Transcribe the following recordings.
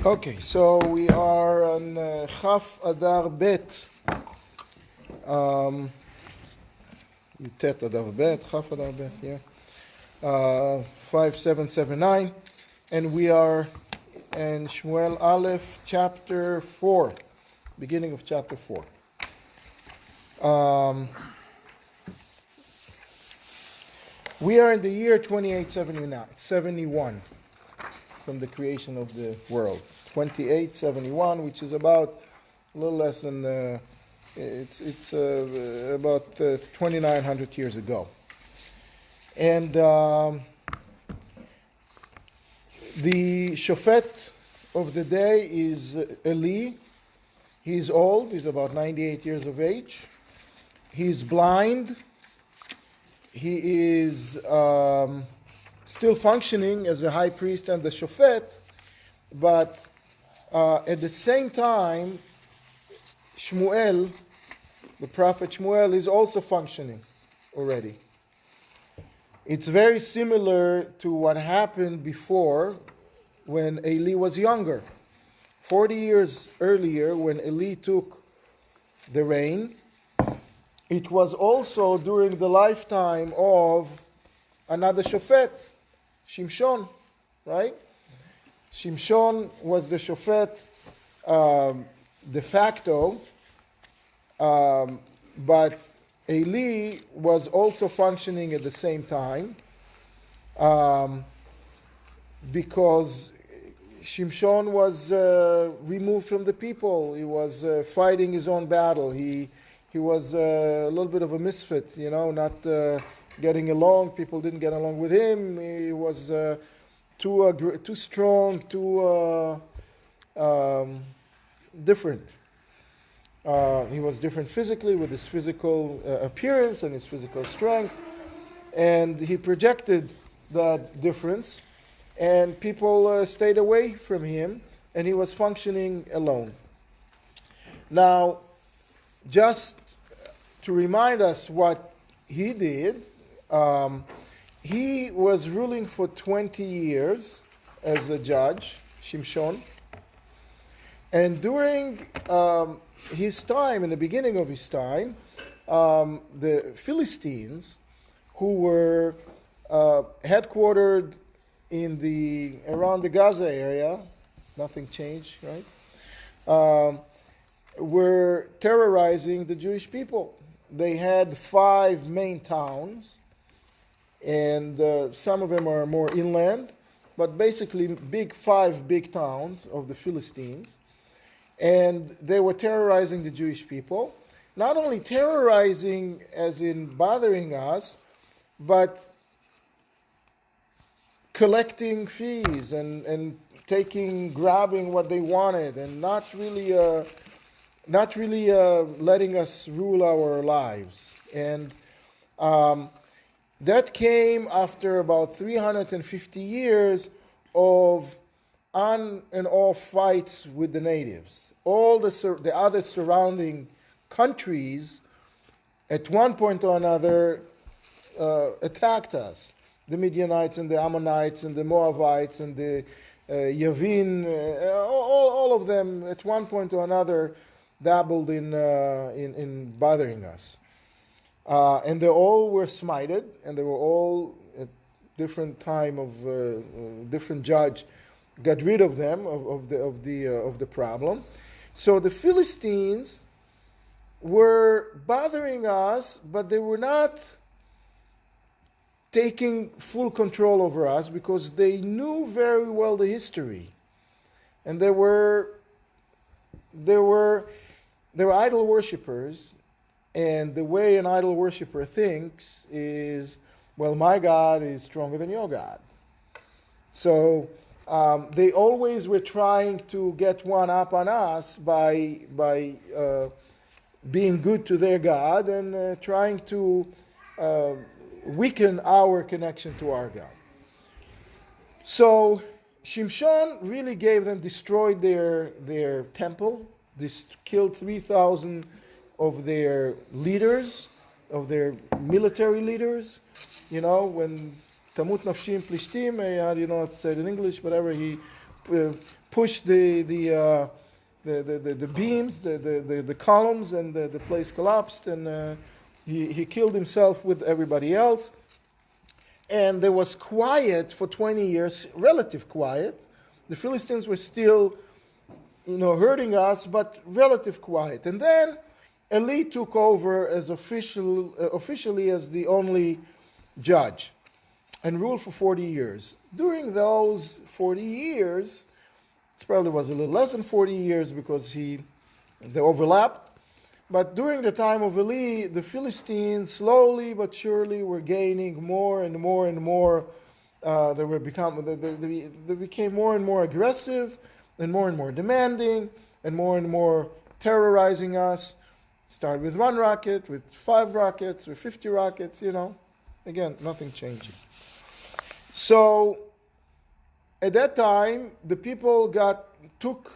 Okay, so we are on Chaf Adar Bet. Tet Adar Bet, Chaf Adar Bet, yeah. 5779. And we are in Shmuel Aleph, chapter 4, beginning of chapter 4. We are in the year 2871 from the creation of the world. 2871, which is about a little less than it's about 2,900 years ago. And the shofet of the day is Eli. He's old. He's about 98 years of age. He's blind. He is still functioning as a high priest and the shofet, but at the same time, Shmuel, the Prophet Shmuel, is also functioning already. It's very similar to what happened before when Eli was younger. 40 years earlier, when Eli took the reign, it was also during the lifetime of another shofet, Shimshon, right? Shimshon was the shofet de facto, but Eli was also functioning at the same time because Shimshon was removed from the people. He was fighting his own battle. He was a little bit of a misfit, not getting along. People didn't get along with him. He was too strong, too different. He was different physically with his physical appearance and his physical strength. And he projected that difference. And people stayed away from him. And he was functioning alone. Now, just to remind us what he did, he was ruling for 20 years as a judge, Shimshon. And during his time, in the beginning of his time, the Philistines, who were headquartered around the Gaza area, nothing changed, right? Were terrorizing the Jewish people. They had 5 main towns, and some of them are more inland, but basically 5 big towns of the Philistines. And they were terrorizing the Jewish people. Not only terrorizing as in bothering us, but collecting fees and grabbing what they wanted, and not really letting us rule our lives. And that came after about 350 years of on and off fights with the natives. All the other surrounding countries, at one point or another, attacked us. The Midianites and the Ammonites and the Moabites and the Yavin, all of them at one point or another dabbled in bothering us. And they all were smited, and they were all at different time of different judge got rid of them of the problem. So the Philistines were bothering us, but they were not taking full control over us because they knew very well the history, and they were idol worshippers. And the way an idol worshipper thinks is, well, my God is stronger than your God. So they always were trying to get one up on us by being good to their God and trying to weaken our connection to our God. So Shimshon really destroyed their temple, killed 3,000 of their leaders, of their military leaders. When Tamut Nafshim Plishtim, I don't know how to say it in English, whatever, he pushed the beams, the columns, and the place collapsed, and he killed himself with everybody else. And there was quiet for 20 years, relative quiet. The Philistines were still, hurting us, but relative quiet. And then Eli took over as officially as the only judge and ruled for 40 years. During those 40 years, it probably was a little less than 40 years because they overlapped. But during the time of Eli, the Philistines slowly but surely were gaining more and more and more. They became more and more aggressive and more demanding and more terrorizing us. Started with 1 rocket, with 5 rockets, with 50 rockets, Again, nothing changing. So at that time, the people took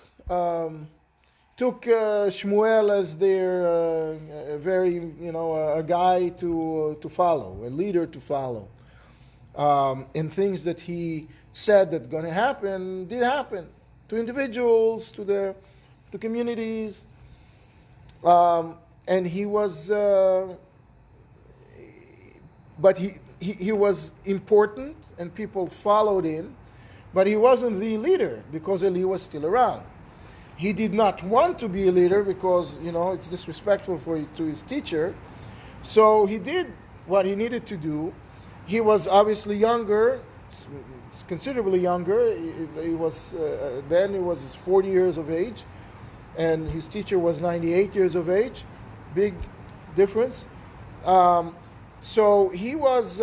Shmuel as their a guy to follow, a leader to follow. And things that he said that going to happen did happen to individuals, to communities. And he was, but he was important, and people followed him. But he wasn't the leader because Eli was still around. He did not want to be a leader because, it's disrespectful to his teacher. So he did what he needed to do. He was obviously younger, considerably younger. He was 40 years of age, and his teacher was 98 years of age. Big difference. So he was,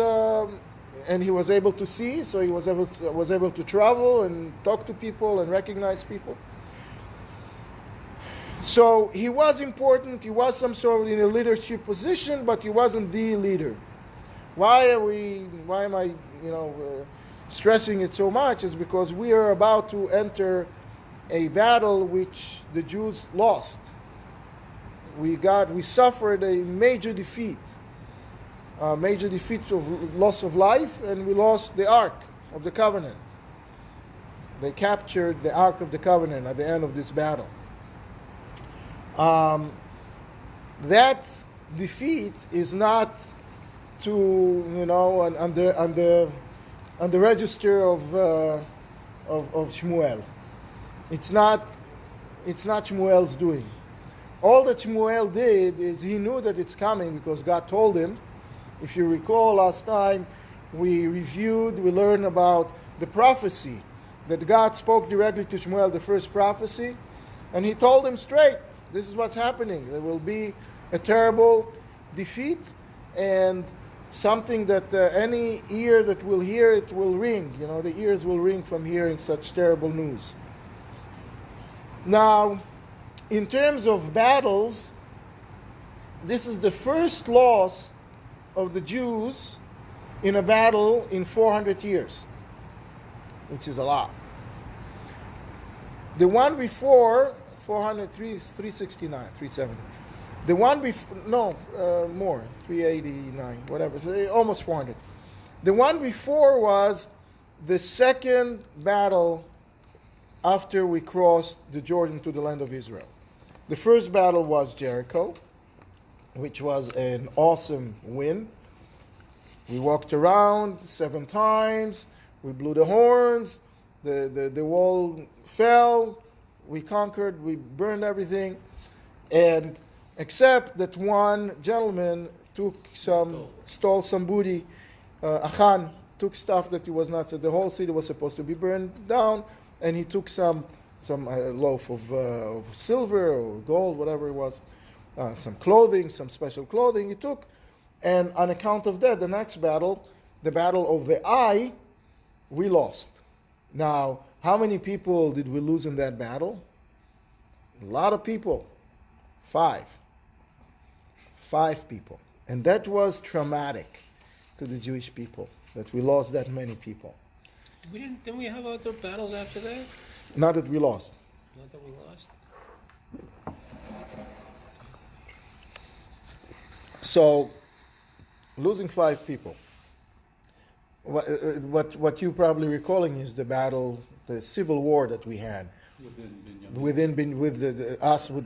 and he was able to see. So he was able to travel and talk to people and recognize people. So he was important. He was some sort of in a leadership position, but he wasn't the leader. Why am I, stressing it so much? Is because we are about to enter a battle which the Jews lost. We suffered a major defeat of loss of life, and we lost the Ark of the Covenant. They captured the Ark of the Covenant at the end of this battle. That defeat is not on the register of Shmuel. It's not Shmuel's doing. All that Shmuel did is he knew that it's coming because God told him. If you recall last time, we learned about the prophecy that God spoke directly to Shmuel, the first prophecy, and he told him straight, this is what's happening. There will be a terrible defeat, and something that any ear that will hear it will ring. The ears will ring from hearing such terrible news. Now, in terms of battles, this is the first loss of the Jews in a battle in 400 years, which is a lot. The one before 403 is 369, 370. The one before, more, 389, whatever, so almost 400. The one before was the second battle after we crossed the Jordan to the land of Israel. The first battle was Jericho, which was an awesome win. We walked around 7 times, we blew the horns, the wall fell, we conquered, we burned everything, and except that one gentleman stole some booty. Achan took stuff that he was not. So the whole city was supposed to be burned down, and he took some loaf of silver or gold, whatever it was, some clothing, some special clothing he took, and on account of that, the next battle, the battle of the eye, we lost. Now, how many people did we lose in that battle? A lot of people. 5 people. And that was traumatic to the Jewish people, that we lost that many people. Didn't we have other battles after that? Not that we lost. Not that we lost? So, losing 5 people. what you probably recalling is the battle, the civil war that we had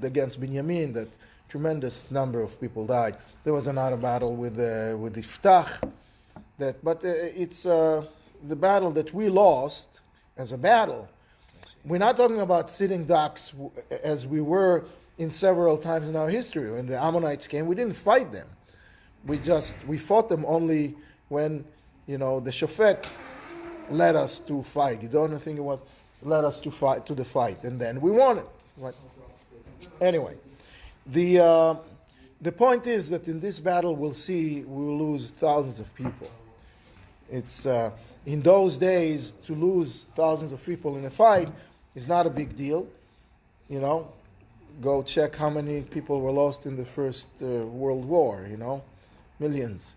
against Binyamin. That tremendous number of people died. There was another battle with Iftach. It's the battle that we lost as a battle. We're not talking about sitting ducks as we were in several times in our history. When the Ammonites came, we didn't fight them. We fought them only when, the Shofet led us to fight. You don't think it was led us to the fight, and then we won it. Right? Anyway, the point is that in this battle we'll lose thousands of people. It's in those days to lose thousands of people in a fight is not a big deal. Go check how many people were lost in the First World War. Millions,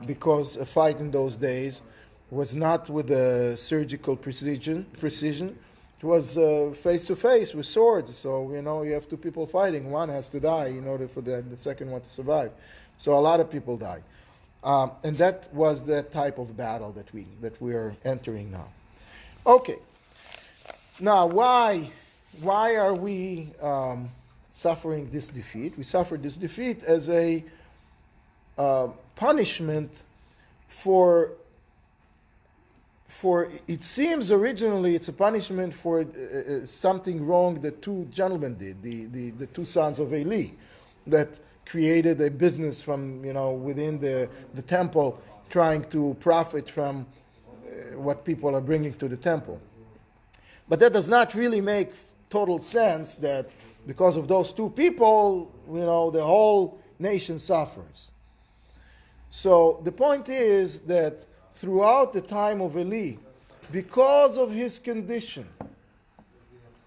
because a fight in those days was not with a surgical precision. It was face to face with swords. So you have two people fighting. One has to die in order for the second one to survive. So a lot of people died, and that was the type of battle that we are entering now. Okay. Now, why are we suffering this defeat? We suffered this defeat as a punishment for it seems originally it's a punishment for something wrong that two gentlemen did, the two sons of Eli, that created a business from within the temple, trying to profit from what people are bringing to the temple. But that does not really make total sense that because of those two people, the whole nation suffers. So the point is that throughout the time of Eli, because of his condition,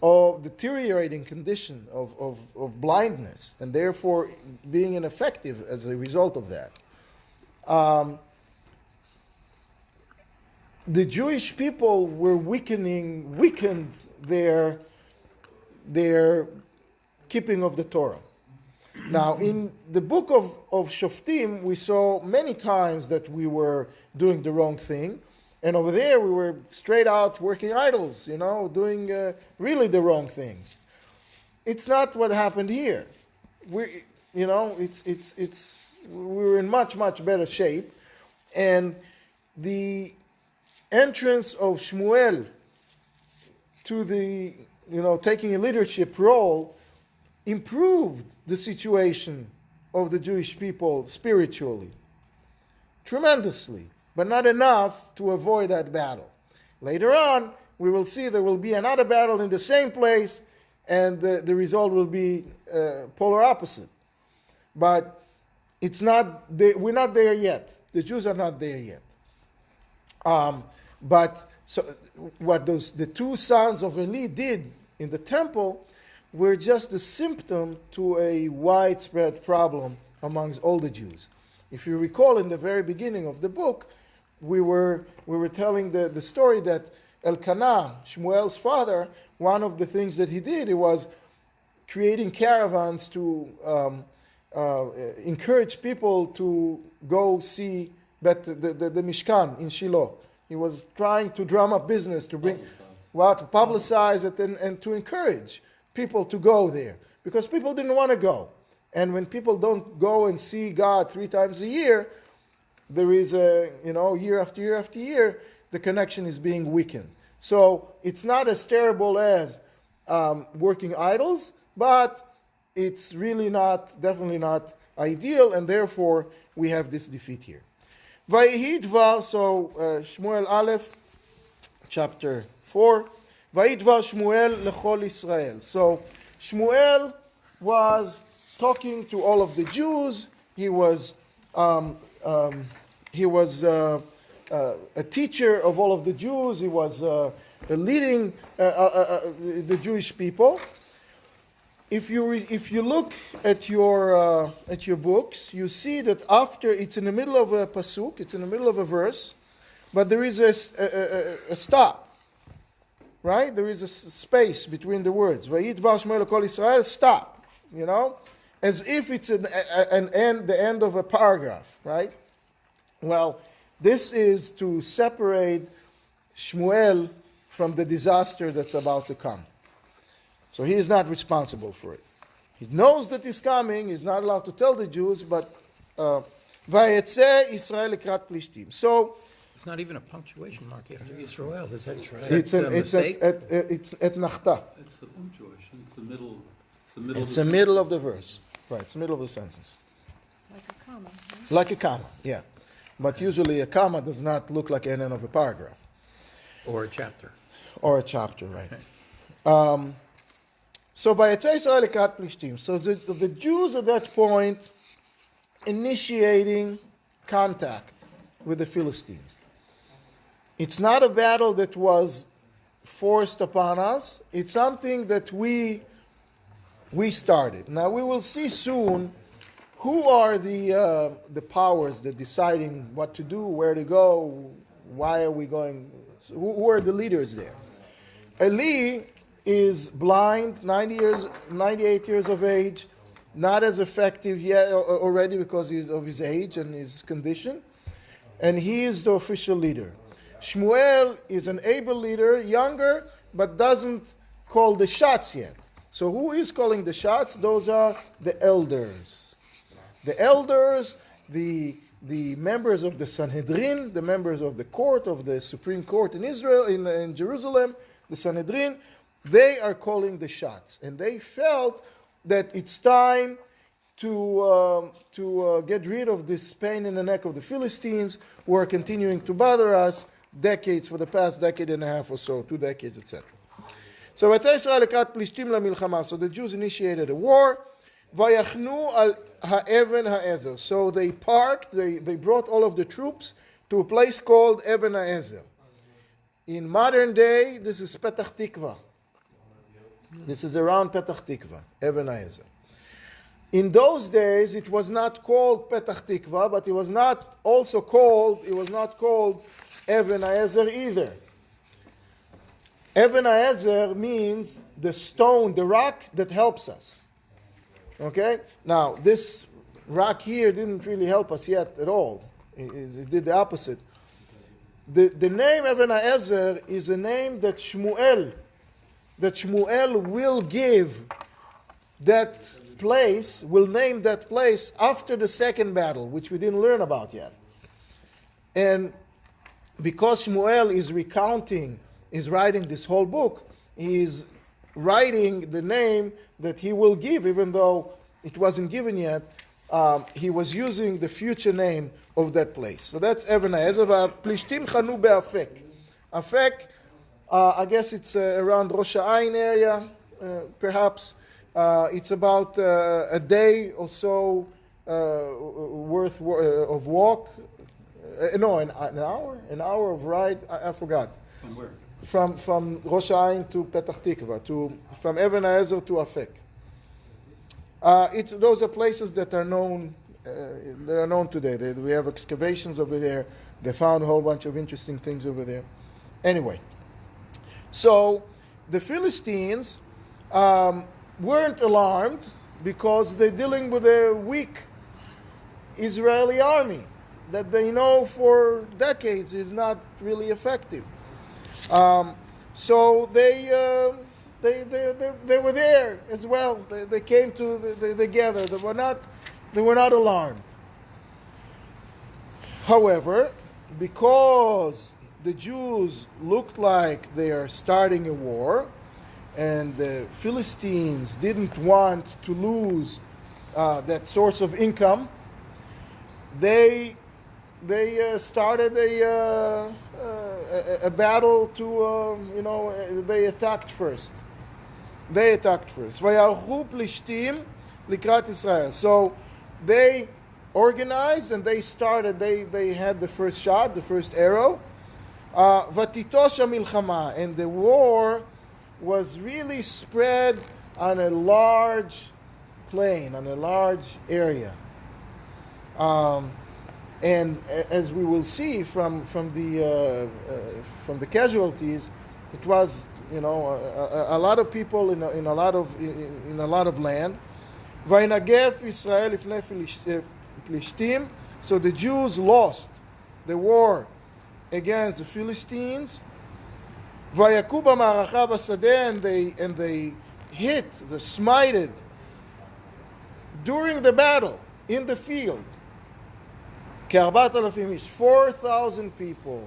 of deteriorating condition of blindness, and therefore being ineffective as a result of that, the Jewish people were weakened their keeping of the Torah. Now, in the book of Shoftim, we saw many times that we were doing the wrong thing. And over there, we were straight out working idols, doing really the wrong things. It's not what happened here. We were in much, much better shape. And the entrance of Shmuel to the, taking a leadership role improved the situation of the Jewish people spiritually, tremendously, but not enough to avoid that battle. Later on, we will see there will be another battle in the same place, and the result will be polar opposite. But it's not. We're not there yet. The Jews are not there yet. But so what the two sons of Eli did in the temple were just a symptom to a widespread problem amongst all the Jews. If you recall, in the very beginning of the book, we were telling the story that Elkanah, Shmuel's father, one of the things that he did, it was creating caravans to encourage people to go see the Mishkan in Shiloh. He was trying to drum up business, to publicize it and to encourage people to go there, because people didn't want to go. And when people don't go and see God 3 times a year, there is year after year after year, the connection is being weakened. So it's not as terrible as working idols, but it's really definitely not ideal, and therefore we have this defeat here. Vayihi Dvar, so Shmuel Aleph, chapter 4. Vayihi Dvar Shmuel lechol Israel. So Shmuel was talking to all of the Jews. He was a teacher of all of the Jews. He was leading the Jewish people. If you look at your books, you see that after, it's in the middle of a pasuk, it's in the middle of a verse, but there is a stop, right? There is a space between the words. Vayihi Dvar Shmuel lechol Israel. Stop, as if it's the end of a paragraph, right? Well, This is to separate Shmuel from the disaster that's about to come. So he is not responsible for it. He knows that it's coming. He's not allowed to tell the Jews, but Vayetze Israel lekrat Plishtim. So It's not even a punctuation mark after Israel. Is that it's a mistake? It's et nachta. It's the punctuation. It's the middle. It's the middle. It's the middle of the verse. Right, it's the middle of the sentence. Like a comma. Right? Like a comma, yeah. But usually a comma does not look like an end of a paragraph. Or a chapter. Or a chapter, right. So Vayetze Israel lekrat Plishtim. So the Jews at that point initiating contact with the Philistines. It's not a battle that was forced upon us. It's something that we started. Now we will see soon who are the powers that deciding what to do, where to go, why are we going, who are the leaders there. Eli is blind, 98 years of age, not as effective yet already because of his age and his condition, and he is the official leader. Shmuel is an able leader, younger, but doesn't call the shots yet. So who is calling the shots? Those are the elders. The elders, the members of the Sanhedrin, the members of the court, of the Supreme Court in Israel, in Jerusalem, the Sanhedrin, they are calling the shots. And they felt that it's time to get rid of this pain in the neck of the Philistines who are continuing to bother us decades, for the past decade and a half or so, 2 decades, etc. So Vayetze Israel lekrat Plishtim lamilchama. So the Jews initiated a war. Vayachnu al ha'even ha'ezer. So they parked, they brought all of the troops to a place called Even ha'ezer. In modern day, this is Petach Tikva. This is around Petach Tikva, Even ha'ezer. In those days, it was not called Petach Tikva, but it was not called Even ha'ezer either. Even ha'ezer means the stone, the rock that helps us. Okay? Now, this rock here didn't really help us yet at all. It did the opposite. The name Even ha'ezer is a name that Shmuel will give that place, will name that place after the second battle, which we didn't learn about yet. And because Shmuel is writing this whole book, he is writing the name that he will give, even though it wasn't given yet. He was using the future name of that place. So that's Even ha'ezer. Plishtim chanu be'afek. Afek, I guess it's around Rosh Ha'ain area, perhaps. It's about a day or so worth of walk. No, an hour of ride. I forgot. From where? From Rosh Ha'ain to Petach Tikva, from Even ha'ezer to Afek. Those are places that are known today. We have excavations over there. They found a whole bunch of interesting things over there. Anyway, so the Philistines weren't alarmed because they're dealing with a weak Israeli army that they know for decades is not really effective. So they were there as well. They came together. They were not alarmed. However, because the Jews looked like they are starting a war, and the Philistines didn't want to lose that source of income, they started a battle to, they attacked first. Vayarchu Plishtim likrat Israel. So they organized and they started, they had the first shot, the first arrow. Vatitosh hamilchama. And the war was really spread on a large plain, on a large area. And as we will see from the casualties, it was a lot of people in a lot of land. Vaynagef Israel ifnei Plishtim. So the Jews lost the war against the Philistines. Vayaku b'ma'aracha b'sadeh, and they hit, they smited during the battle in the field. K4,000 ish, 4,000 people.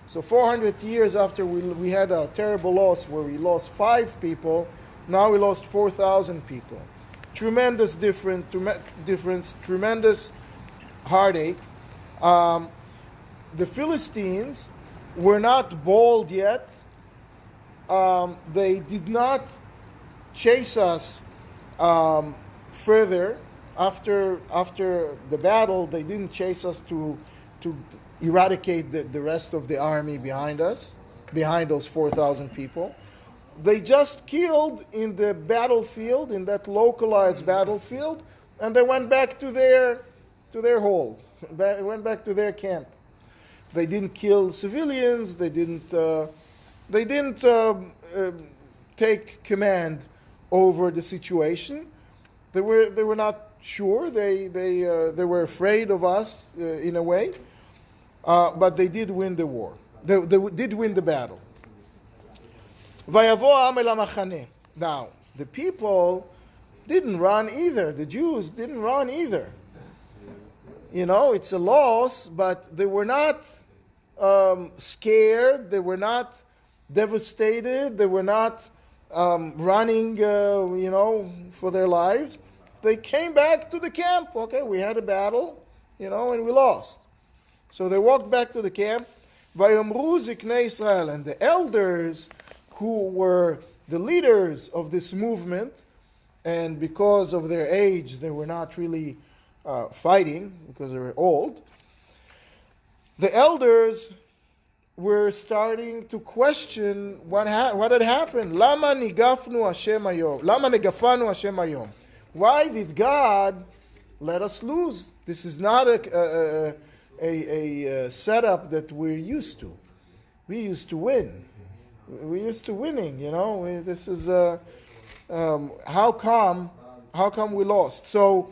So 400 years after we had a terrible loss where we lost 5 people, now we lost 4,000 people. Tremendous difference, tremendous heartache. The Philistines were not bold yet. They did not chase us further. After the battle, they didn't chase us to eradicate the rest of the army behind us, behind those 4,000 people. They just killed in the battlefield, in that localized battlefield, and they went back to their hole, went back to their camp. They didn't kill civilians. They didn't take command over the situation. They were not sure. They were afraid of us in a way, but they did win the war. They did win the battle. Vayavo ha'am el ha'machaneh. Now the people didn't run either. The Jews didn't run either. You know, it's a loss, but they were not scared. They were not devastated. They were not running, for their lives. They came back to the camp. Okay, we had a battle, and we lost. So they walked back to the camp. Vayomru ziknei Israel, and the elders who were the leaders of this movement, and because of their age, they were not really fighting because they were old. The elders were starting to question what had happened. Lama nigafnu Hashem hayom? Lama negafanu Hashem hayom? Why did God let us lose? This is not a setup that we're used to. We used to win. We're used to winning. This is how come we lost? So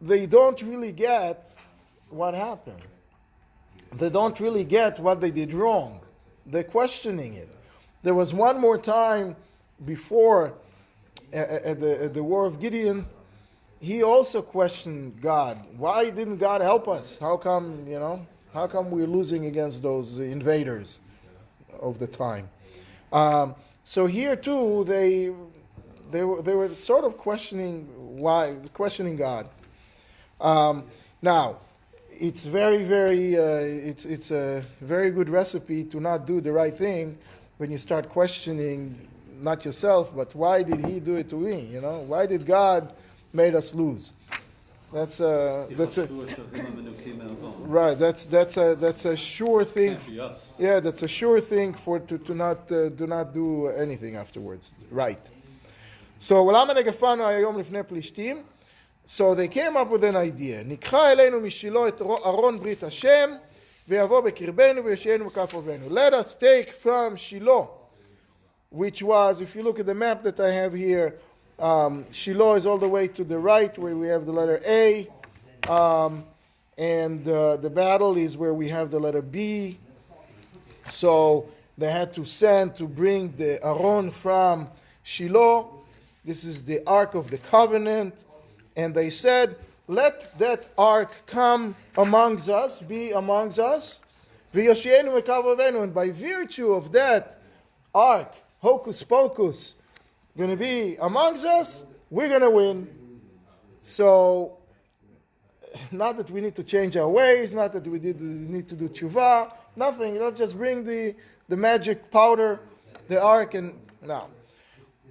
they don't really get what happened. They don't really get what they did wrong. They're questioning it. There was one more time before at the war of Gideon. He also questioned God. Why didn't God help us? How come we're losing against those invaders of the time? So here too, they were sort of questioning God. Now, it's very, very, it's a very good recipe to not do the right thing when you start questioning not yourself, but why did He do it to me? Why did God made us lose? That's a right. That's a sure thing. Yeah, that's a sure thing to not do not do anything afterwards. Right. So So they came up with an idea. ניקחה אלינו משילה את ארון ברית השם, ויבוא בקרבנו וישענו בכף אבינו. Let us take from Shiloh, which was, if you look at the map that I have here, Shiloh is all the way to the right where we have the letter A, and the battle is where we have the letter B. So they had to send to bring the Aron from Shiloh. This is the Ark of the Covenant. And they said, let that ark come amongst us, be amongst us. And by virtue of that ark, hocus pocus, going to be amongst us, we're going to win. So, not that we need to change our ways, not that we need to do tshuva, nothing. Let's just bring the magic powder, the ark, and now.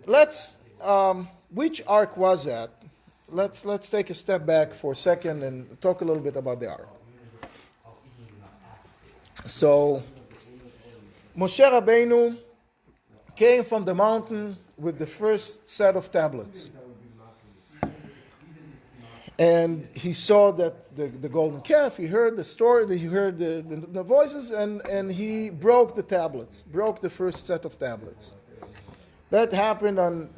Let's, which ark was that? Let's take a step back for a second and talk a little bit about the ark. So, Moshe Rabbeinu came from the mountain with the first set of tablets. And he saw that the golden calf, he heard the story, he heard the voices, and he broke the tablets, broke the first set of tablets. That happened on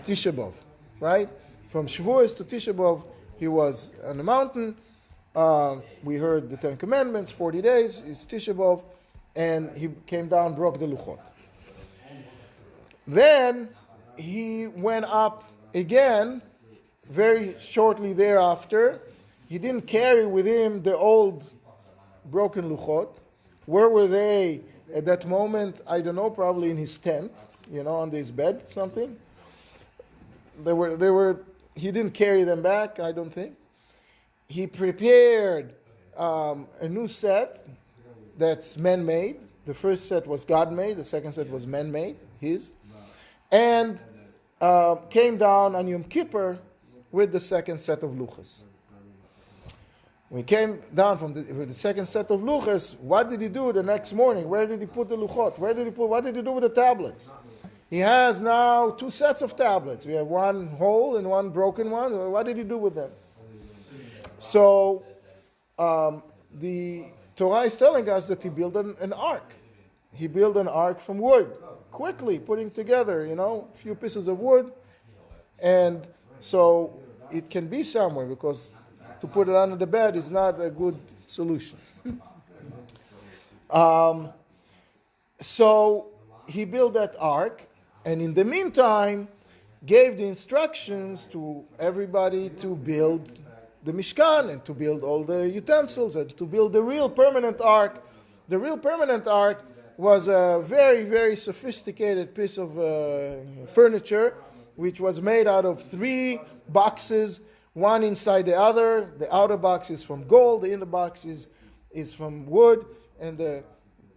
Tisha B'Av, right? From Shavuos to Tisha B'Av, he was on the mountain, We heard the Ten Commandments, 40 days, it's Tisha B'Av, and he came down, broke the Luchot. Then he went up again, very shortly thereafter. He didn't carry with him the old broken Luchot. Where were they at that moment? I don't know, probably in his tent, under his bed, something. He didn't carry them back, I don't think. He prepared a new set that's man-made. The first set was God-made. The second set was man-made, his. And came down on Yom Kippur with the second set of luchos. When he came down with the second set of luchos, what did he do the next morning? Where did he put the luchot? What did he do with the tablets? He has now 2 sets of tablets. We have one whole and one broken one. What did he do with them? So the Torah is telling us that he built an ark. He built an ark from wood, quickly putting together, a few pieces of wood. And so it can be somewhere, because to put it under the bed is not a good solution. So he built that ark, and in the meantime gave the instructions to everybody to build the Mishkan and to build all the utensils and to build the real permanent ark. The real permanent ark was a very, very sophisticated piece of furniture, which was made out of 3 boxes, one inside the other. The outer box is from gold, the inner box is from wood, and the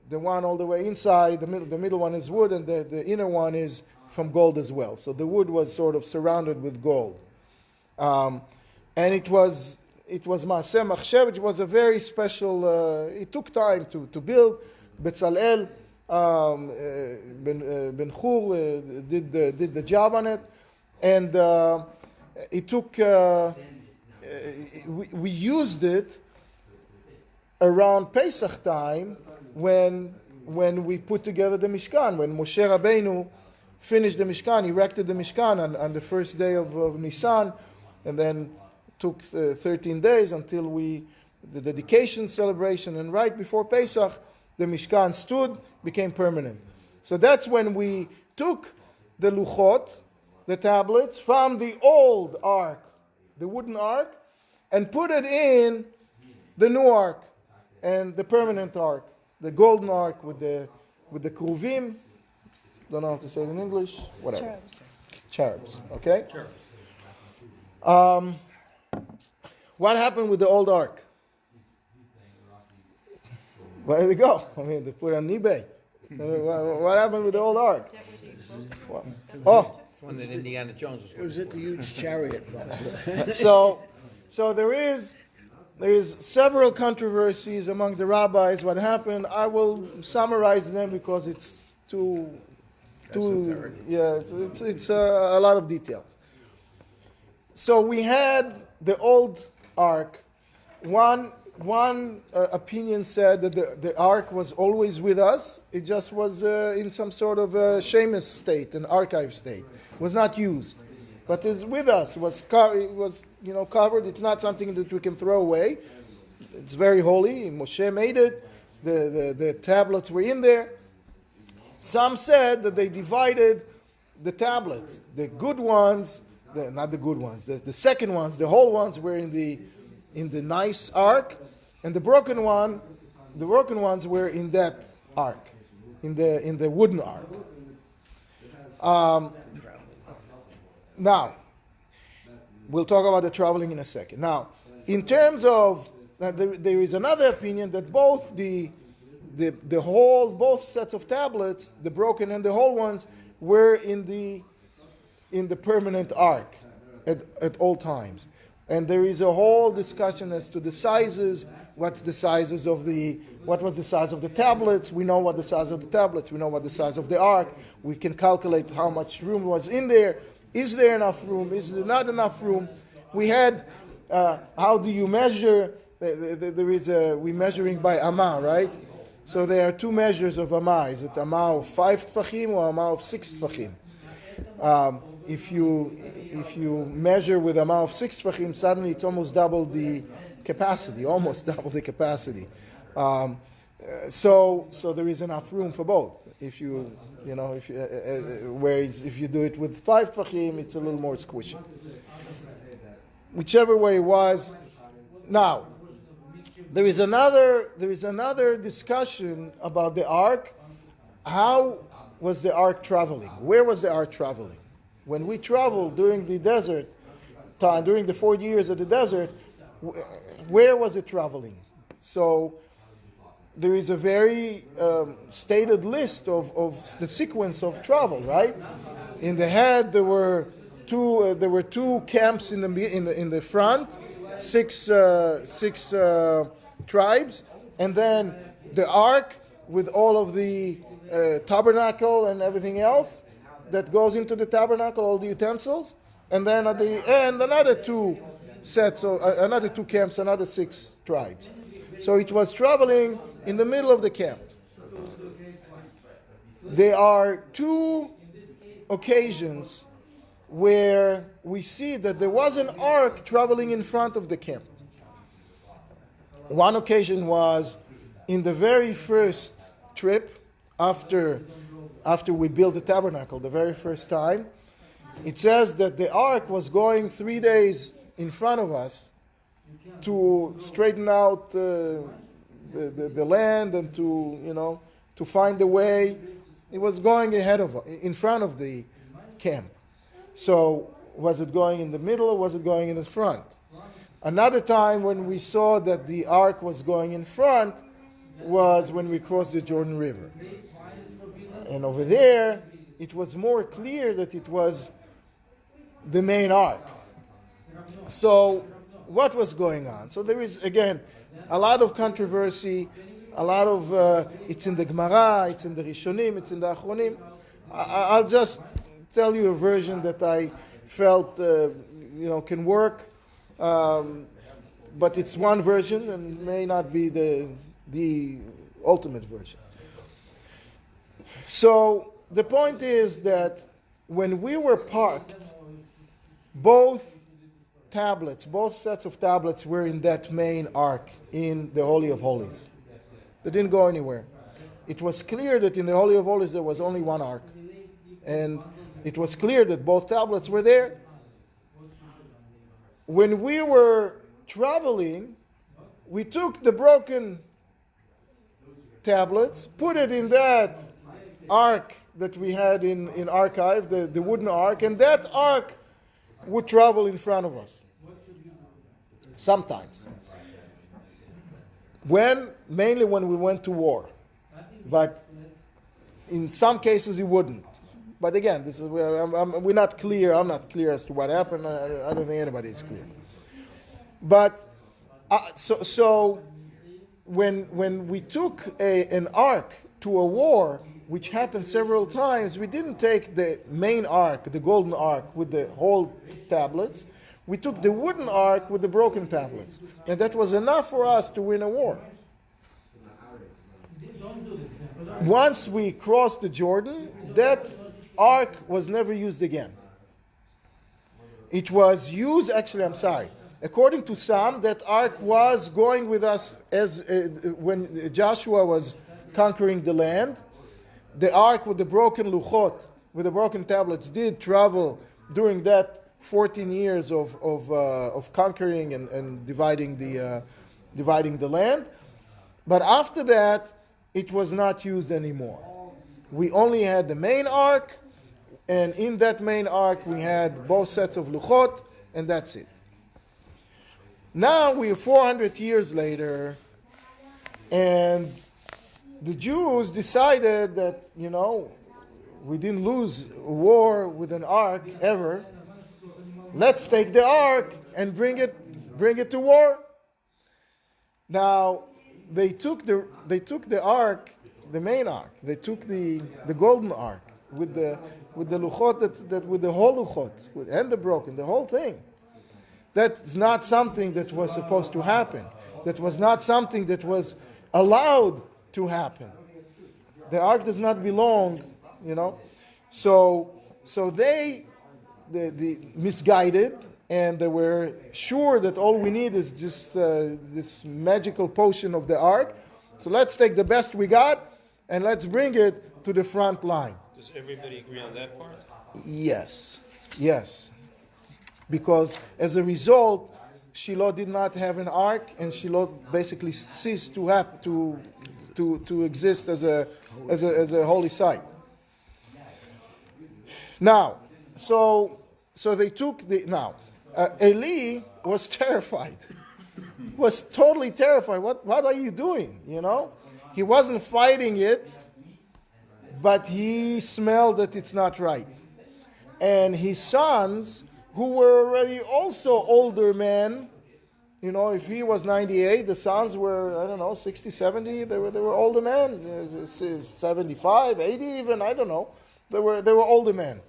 one all the way inside, the middle one is wood, and the inner one is from gold as well. So the wood was sort of surrounded with gold. And it was Maaseh Machshev. It was a very special, it took time to build. Betzalel Ben Chur did the job on it. And it took, we used it around Pesach time when we put together the Mishkan. When Moshe Rabbeinu finished the Mishkan, erected the Mishkan on the first day of Nisan, and then took 13 days until the dedication celebration, and right before Pesach, the Mishkan stood, became permanent. So that's when we took the luchot, the tablets, from the old ark, the wooden ark, and put it in the new ark, and the permanent ark, the golden ark with the kruvim, don't know how to say it in English, whatever. Cherubs, okay? Cherubs. What happened with the old ark? Where did it go? I mean, they put it on eBay. What happened with the old ark? Oh, One that Indiana Jones was. It was at the huge chariot. so there is several controversies among the rabbis. What happened? I will summarize them because it's too it's a lot of details. So we had the old ark. One opinion said that the ark was always with us. It just was in some sort of a Shemesh state, an archive state. It was not used, but it's with us. It was covered. It's not something that we can throw away. It's very holy. Moshe made it. The tablets were in there. Some said that they divided the tablets. The good ones, not the good ones. The second ones, the whole ones were in the nice ark, and the broken ones were in that ark, in the wooden ark. Now, we'll talk about the traveling in a second. Now, in terms of there is another opinion that both both sets of tablets, the broken and the whole ones, were in the permanent ark at all times. And there is a whole discussion as to the sizes. What was the size of the tablets? We know what the size of the tablets. We know what the size of the ark. We can calculate how much room was in there. Is there enough room? Is there not enough room? We had, how do you measure? We're measuring by amah, right? So there are 2 measures of amah. Is it amah of 5 tfachim or amah of 6 tfachim? if you measure with amount of 6 tefachim, suddenly it's almost double the capacity, almost double the capacity. So there is enough room for both. If you whereas if you do it with 5 tefachim, it's a little more squishy. Whichever way it was. Now, there is another discussion about the ark. How was the ark traveling? Where was the ark traveling? When we traveled during the desert time, during the 40 years of the desert, where was it traveling? So there is a very stated list of the sequence of travel, right? In the head there were two camps in the front, six tribes, and then the ark with all of the tabernacle and everything else that goes into the tabernacle, all the utensils, and then at the end another two camps, another 6 tribes. So it was traveling in the middle of the camp. There are 2 occasions where we see that there was an ark traveling in front of the camp. One occasion was in the very first trip after we built the tabernacle, the very first time. It says that the ark was going 3 days in front of us to straighten out the land and to find the way. It was going in front of the camp. So was it going in the middle or was it going in the front? Another time when we saw that the ark was going in front was when we crossed the Jordan River. And over there, it was more clear that it was the main ark. So what was going on? So there is, again, a lot of controversy, a lot of, it's in the Gemara, it's in the Rishonim, it's in the Achronim. I'll just tell you a version that I felt, can work, but it's one version and may not be the ultimate version. So the point is that when we were parked, both sets of tablets were in that main ark in the Holy of Holies. They didn't go anywhere. It was clear that in the Holy of Holies there was only one ark. And it was clear that both tablets were there. When we were traveling, we took the broken tablets, put it in that ark that we had in archive, the wooden ark, and that ark would travel in front of us. Sometimes. Mainly when we went to war. But in some cases it wouldn't. But again, this is we're not clear. I'm not clear as to what happened. I don't think anybody is clear. But so when we took an ark to a war, which happened several times, we didn't take the main ark, the golden ark, with the whole tablets. We took the wooden ark with the broken tablets. And that was enough for us to win a war. Once we crossed the Jordan, that ark was never used again. It was used, according to some, that ark was going with us as when Joshua was conquering the land. The ark with the broken luchot, with the broken tablets, did travel during that 14 years of conquering and dividing the land. But after that, it was not used anymore. We only had the main ark, and in that main ark we had both sets of luchot, and that's it. Now we are 400 years later, and the Jews decided that, we didn't lose a war with an ark ever. Let's take the ark and bring it to war. Now, they took the ark, the main ark. They took the golden ark with the luchot with the whole luchot and the broken, the whole thing. That's not something that was supposed to happen. That was not something that was allowed to happen. The ark does not belong, So they the misguided, and they were sure that all we need is just this magical potion of the ark. So let's take the best we got and let's bring it to the front line. Does everybody agree on that part? Yes, yes. Because as a result, Shiloh did not have an ark, and Shiloh basically ceased to exist as a holy site. Now, so they took Eli was terrified. Was totally terrified. What are you doing? You know, he wasn't fighting it, but he smelled that it's not right. And his sons, who were already also older men, you know, if he was 98, the sons were, 60, 70, they were older men, 75, 80 even, I don't know. They were older men.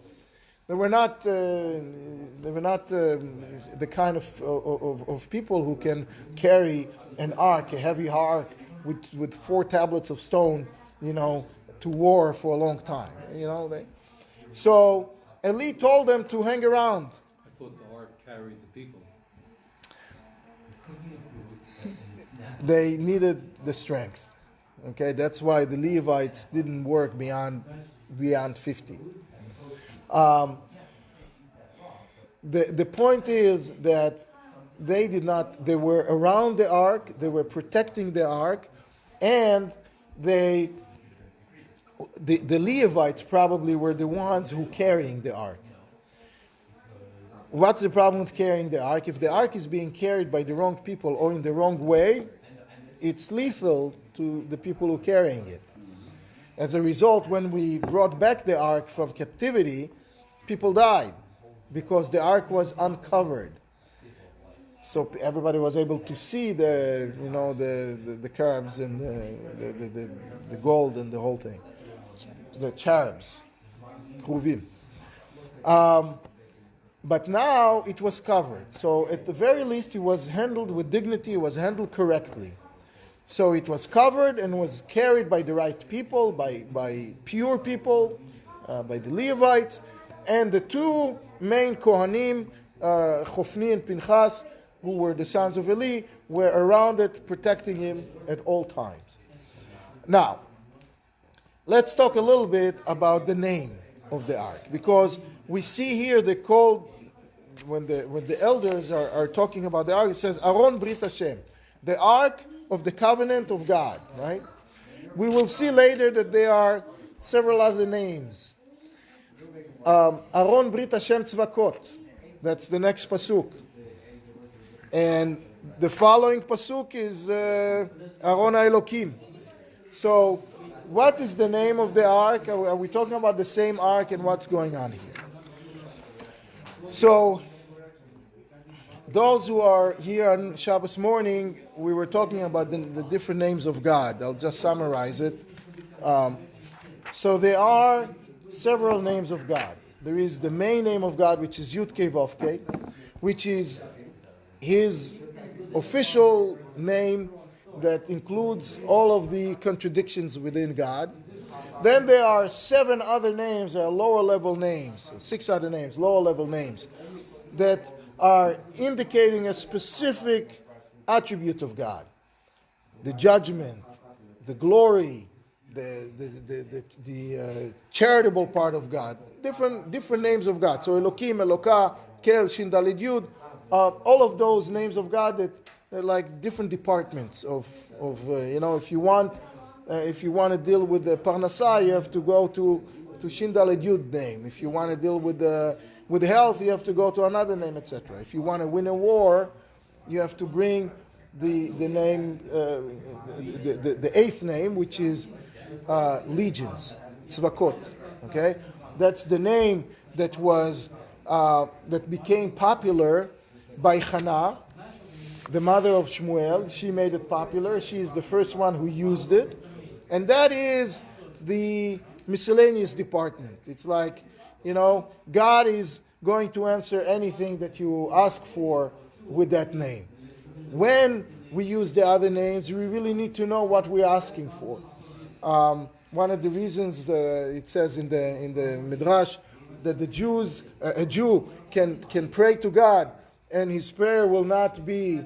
They were not the kind of people who can carry an ark, a heavy ark, with 4 tablets of stone, to war for a long time. So Eli told them to hang around. I thought the ark carried the people. They needed the strength. Okay, that's why the Levites didn't work beyond 50. The point is that they were around the ark, they were protecting the ark, and the Levites probably were the ones who carrying the ark. What's the problem with carrying the ark? If the ark is being carried by the wrong people or in the wrong way, it's lethal to the people who are carrying it. As a result, when we brought back the ark from captivity, people died because the ark was uncovered. So everybody was able to see the cherubs and the gold and the whole thing. The cherubs, kruvim. But now it was covered. So at the very least, it was handled with dignity, it was handled correctly. So it was covered and was carried by the right people, by pure people, by the Levites, and the 2 main Kohanim, Chofni and Pinchas, who were the sons of Eli, were around it, protecting him at all times. Now, let's talk a little bit about the name of the ark, because we see here the call when the elders are talking about the ark. It says Aron Brit Hashem, the ark of the covenant of God. Right? We will see later that there are several other names. Aron Brit Hashem Tzvakot. That's the next pasuk, and the following pasuk is Aron HaElokim. So, what is the name of the ark? Are we talking about the same ark, and what's going on here? So, those who are here on Shabbos morning, we were talking about the different names of God. I'll just summarize it. So there are several names of God. There is the main name of God, which is Yud Kei Vav Kei, which is his official name that includes all of the contradictions within God. Then there are 7 other names, there are lower level names, 6 other names, lower level names, that are indicating a specific attribute of God. The judgment, the glory, the charitable part of God, different names of God. So Elokim, Elokah, Kel, Shin Dalid Yud, all of those names of God that they're like different departments of if you want to deal with the Parnasah, you have to go to Shin Dalid Yud name. If you want to deal with health, you have to go to another name, etc. If you want to win a war, you have to bring the name, the 8th name, which is legions, tzvakot. Okay, that's the name that that became popular by Hannah, the mother of Shmuel. She made it popular. She is the first one who used it, and that is the miscellaneous department. It's like, God is going to answer anything that you ask for with that name. When we use the other names, we really need to know what we're asking for. One of the reasons it says in the Midrash that the Jews, a Jew can pray to God and his prayer will not be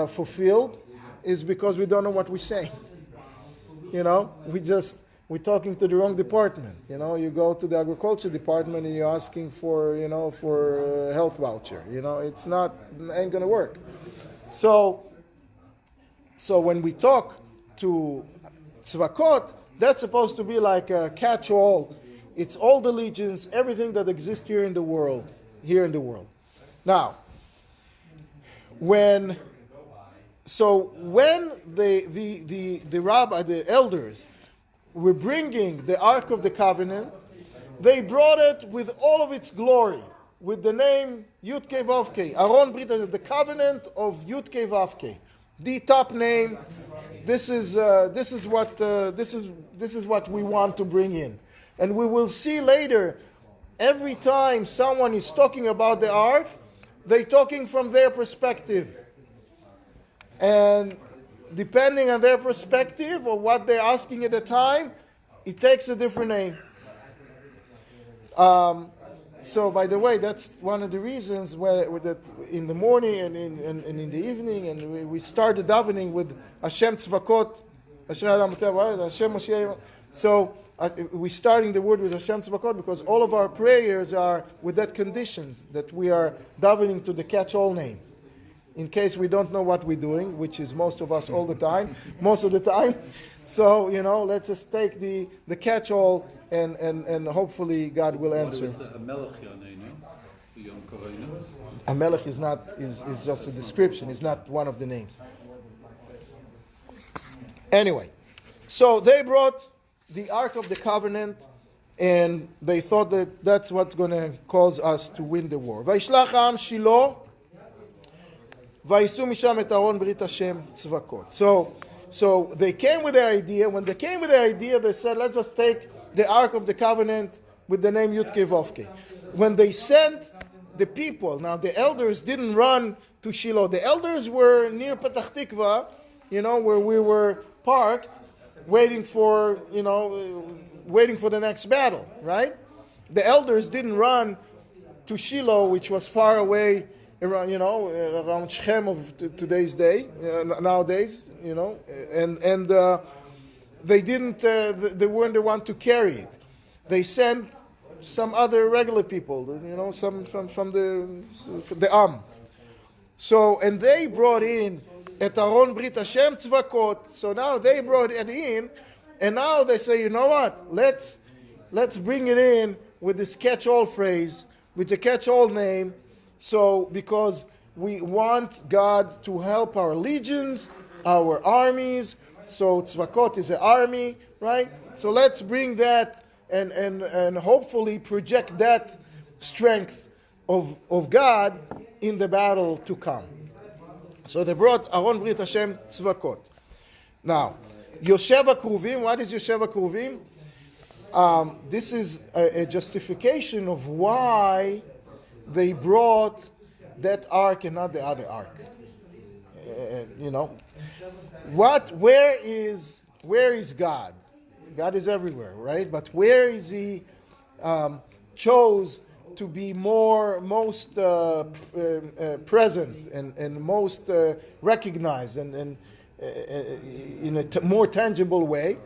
fulfilled is because we don't know what we say. You know, we're talking to the wrong department. You know, you go to the agriculture department and you're asking for, for a health voucher. You know, ain't going to work. So when we talk to tzvakot, that's supposed to be like a catch-all. It's all the legions, everything that exists here in the world. Now, when the rabbi, the elders, were bringing the Ark of the Covenant, they brought it with all of its glory, with the name Yud Kei Vav Kei, Aron Brit, the covenant of Yud Kei Vav Kei, the top name. This is what we want to bring in, and we will see later. Every time someone is talking about the Ark, they're talking from their perspective. And depending on their perspective or what they're asking at the time, it takes a different name. So, by the way, that's one of the reasons that in the morning and in the evening, and we start the davening with Hashem Tzvakot, Hashem Moshe. So, we're starting the word with Hashem Tzvakot because all of our prayers are with that condition that we are davening to the catch-all name. In case we don't know what we're doing, which is most of us most of the time. So, let's just take the catch-all and hopefully God will answer. Amelech is just a description, it's not one of the names. Anyway, so they brought the Ark of the Covenant and they thought that that's what's going to cause us to win the war. Vaishlach Am Shiloh Vaisu Misham et Aron Brit Hashem Tzvakot. So they came with the idea. When they came with the idea, they said, let's just take the Ark of the Covenant with the name Yud Kei Vav Kei. When they sent the people, now the elders didn't run to Shiloh. The elders were near Petach Tikva, where we were parked, waiting for the next battle, right? The elders didn't run to Shiloh, which was far away, around Shechem of today's day, nowadays, and they didn't, they weren't the one to carry it. They sent some other regular people, some from the Am. So, and they brought in et Aron Brit Hashem Tzvakot. So now they brought it in, and now they say, you know what? Let's bring it in with this catch-all phrase, with the catch-all name. So, because we want God to help our legions, our armies. So, Tzvakot is an army, right? So, let's bring that and hopefully project that strength of God in the battle to come. So, they brought Aron Brit Hashem Tzvakot. Now, Yoshev HaKruvim, what is Yoshev HaKruvim? This is a justification of why they brought that ark and not the other ark. Where is God? God is everywhere, right? But where is He chose to be most present and most recognized and in a more tangible way?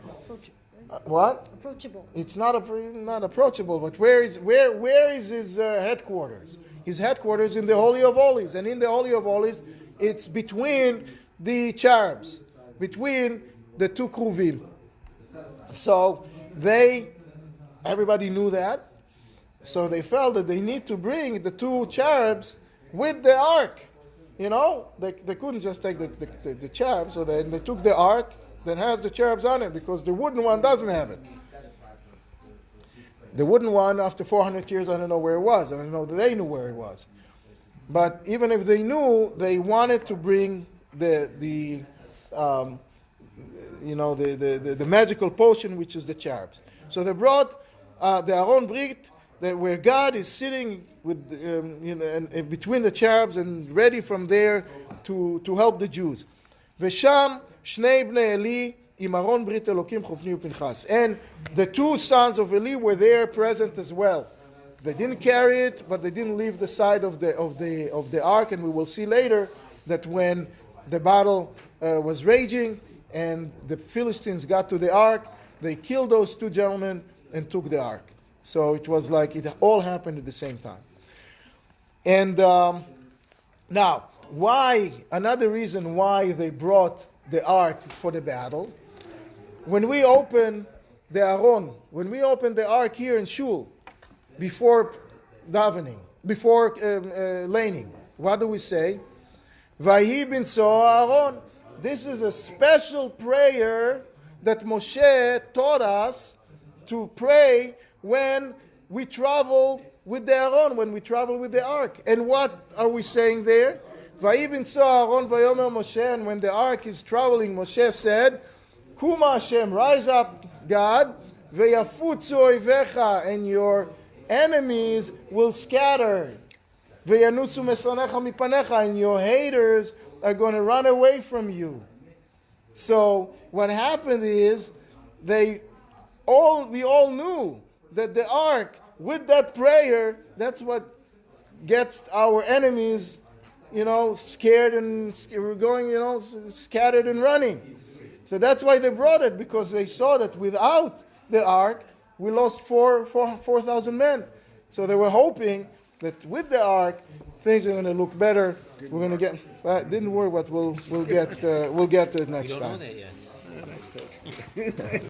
What? Approachable. It's not approachable, but where is his headquarters? His headquarters in the Holy of Holies, and in the Holy of Holies, it's between the cherubs, between the two kruvim. So everybody knew that, so they felt that they need to bring the two cherubs with the ark. They couldn't just take the cherubs, so they took the ark. Then has the cherubs on it, because the wooden one doesn't have it. The wooden one, after 400 years, I don't know where it was. I don't know that they knew where it was. But even if they knew, they wanted to bring the magical potion, which is the cherubs. So they brought the Aron Brit, where God is sitting with and between the cherubs and ready from there to help the Jews. Vesham Shnei Bnei Eli im Aron Brit Elokim Chofni uPinchas. And the two sons of Eli were there present as well. They didn't carry it, but they didn't leave the side of the ark, and we will see later that when the battle was raging and the Philistines got to the ark, they killed those two gentlemen and took the ark. So it was like it all happened at the same time. And now, another reason why they brought the ark for the battle, when we open the Aron, when we open the ark here in Shul, before davening, before laning, what do we say? Vahi bin so Aaron. This is a special prayer that Moshe taught us to pray when we travel with the Aaron, when we travel with the ark. And what are we saying there? Vahi bin so Aaron vayomer Moshe. And when the ark is traveling, Moshe said, Kuma Hashem, rise up, God, veyafutzu oivecha, and your enemies will scatter. Veyanusu mesanecha mipanecha, and your haters are going to run away from you. So what happened is we all knew that the ark, with that prayer, that's what gets our enemies, scared and we're going, scattered and running. So that's why they brought it, because they saw that without the ark, we lost 4,000 men. So they were hoping that with the ark, things are going to look better. We're going to get. Well, didn't worry, but we'll get to it next You don't know time. that yet.